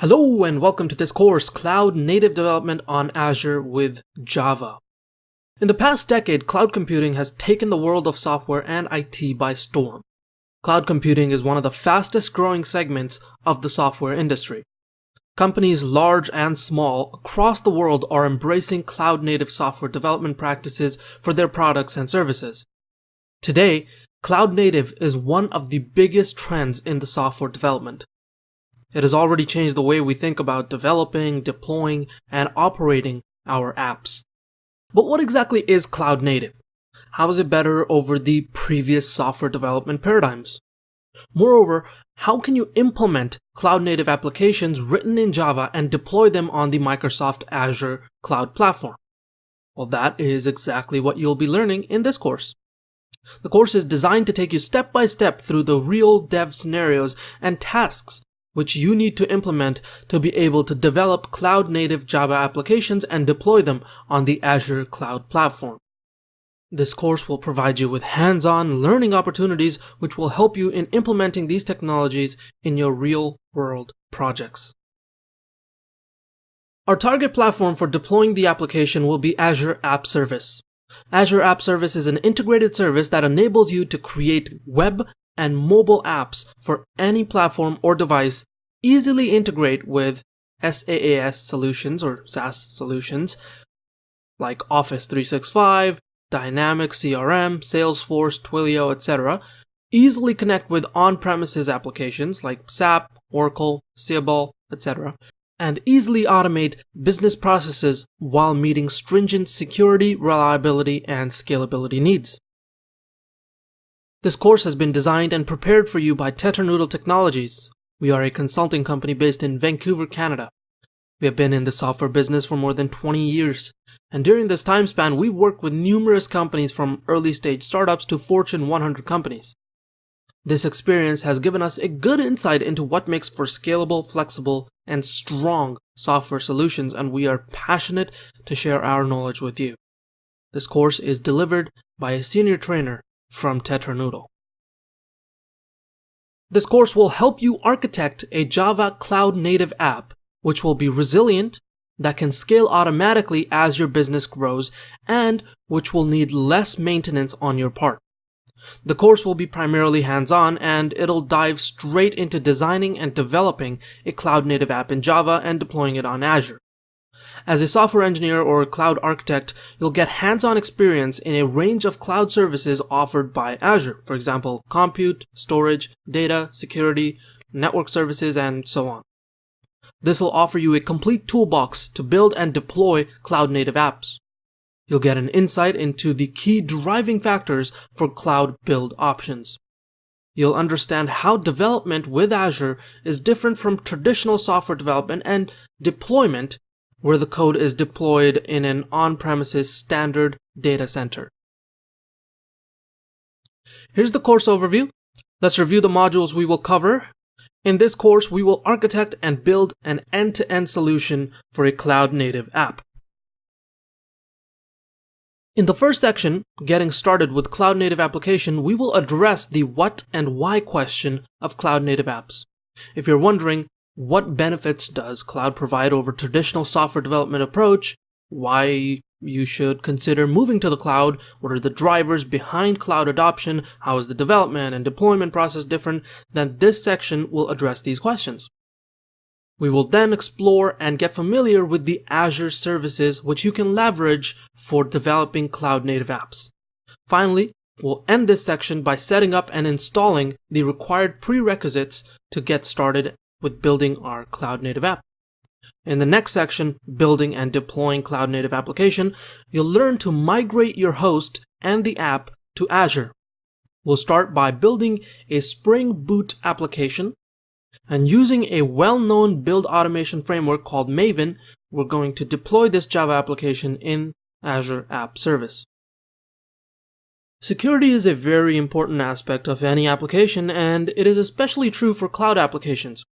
Hello and welcome to this course, Cloud Native Development on Azure with Java. In the past decade, cloud computing has taken the world of software and IT by storm. Cloud computing is one of the fastest growing segments of the software industry. Companies large and small across the world are embracing cloud native software development practices for their products and services. Today, cloud native is one of the biggest trends in the software development. It has already changed the way we think about developing, deploying, and operating our apps. But what exactly is cloud native? How is it better over the previous software development paradigms? Moreover, how can you implement cloud native applications written in Java and deploy them on the Microsoft Azure cloud platform? Well, that is exactly what you'll be learning in this course. The course is designed to take you step by step through the real dev scenarios and tasks which you need to implement to be able to develop cloud-native Java applications and deploy them on the Azure cloud platform. This course will provide you with hands-on learning opportunities which will help you in implementing these technologies in your real-world projects. Our target platform for deploying the application will be Azure App Service. Azure App Service is an integrated service that enables you to create web and mobile apps for any platform or device, easily integrate with SaaS solutions or SaaS solutions like Office 365, Dynamics CRM, Salesforce, Twilio, etc., easily connect with on-premises applications like SAP, Oracle, Siebel, etc., and easily automate business processes while meeting stringent security, reliability, and scalability needs. This course has been designed and prepared for you by Tetranoodle Technologies. We are a consulting company based in Vancouver, Canada. We have been in the software business for more than 20 years, and during this time span, we've worked with numerous companies from early stage startups to Fortune 100 companies. This experience has given us a good insight into what makes for scalable, flexible, and strong software solutions, and we are passionate to share our knowledge with you. This course is delivered by a senior trainer from Tetranoodle. This course will help you architect a Java cloud native app which will be resilient, that can scale automatically as your business grows, and which will need less maintenance on your part. The course will be primarily hands-on, and it'll dive straight into designing and developing a cloud native app in Java and deploying it on Azure. As a software engineer or cloud architect, you'll get hands-on experience in a range of cloud services offered by Azure, for example, compute, storage, data, security, network services, and so on. This will offer you a complete toolbox to build and deploy cloud-native apps. You'll get an insight into the key driving factors for cloud build options. You'll understand how development with Azure is different from traditional software development and deployment, where the code is deployed in an on-premises standard data center. Here's the course overview. Let's review the modules we will cover. In this course, we will architect and build an end-to-end solution for a cloud-native app. In the first section, getting started with cloud-native application, we will address the what and why question of cloud-native apps. If you're wondering, what benefits does cloud provide over traditional software development approach? Why you should consider moving to the cloud? What are the drivers behind cloud adoption? How is the development and deployment process different? Then this section will address these questions. We will then explore and get familiar with the Azure services which you can leverage for developing cloud-native apps. Finally, we'll end this section by setting up and installing the required prerequisites to get started with building our cloud-native app. In the next section, building and deploying cloud-native application, you'll learn to migrate your host and the app to Azure. We'll start by building a Spring Boot application, and using a well-known build automation framework called Maven, we're going to deploy this Java application in Azure App Service. Security is a very important aspect of any application, and it is especially true for cloud applications.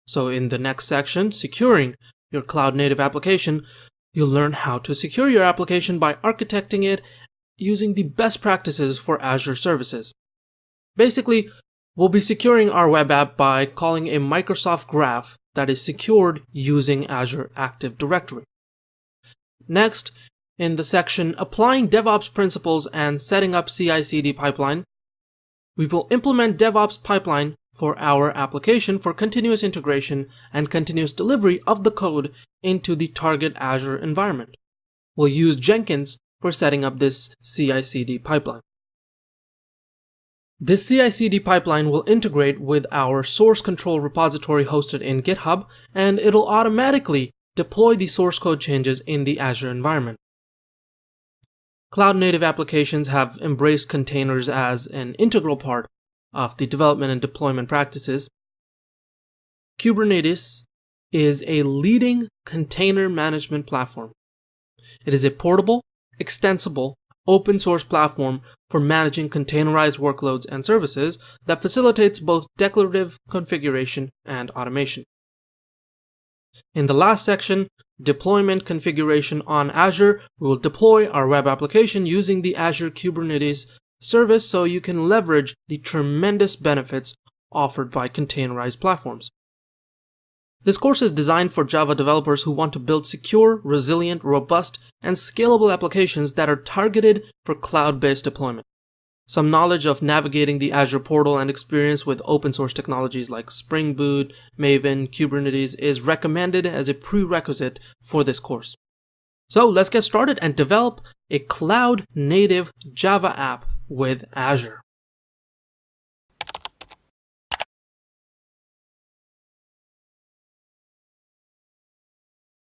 So in the next section, securing your cloud-native application, you'll learn how to secure your application by architecting it using the best practices for Azure services. Basically, we'll be securing our web app by calling a Microsoft graph that is secured using Azure Active Directory. Next, in the section Applying DevOps Principles and Setting Up CI/CD Pipeline, we will implement DevOps pipeline for our application for continuous integration and continuous delivery of the code into the target Azure environment. We'll use Jenkins for setting up this CI/CD pipeline. This CI/CD pipeline will integrate with our source control repository hosted in GitHub, and it'll automatically deploy the source code changes in the Azure environment. Cloud-native applications have embraced containers as an integral part of the development and deployment practices. Kubernetes is a leading container management platform. It is a portable, extensible, open source platform for managing containerized workloads and services that facilitates both declarative configuration and automation. In the last section, Deployment Configuration on Azure, we will deploy our web application using the Azure Kubernetes service so you can leverage the tremendous benefits offered by containerized platforms. This course is designed for Java developers who want to build secure, resilient, robust, and scalable applications that are targeted for cloud-based deployment. Some knowledge of navigating the Azure portal and experience with open source technologies like Spring Boot, Maven, Kubernetes is recommended as a prerequisite for this course. So let's get started and develop a cloud-native Java app with Azure.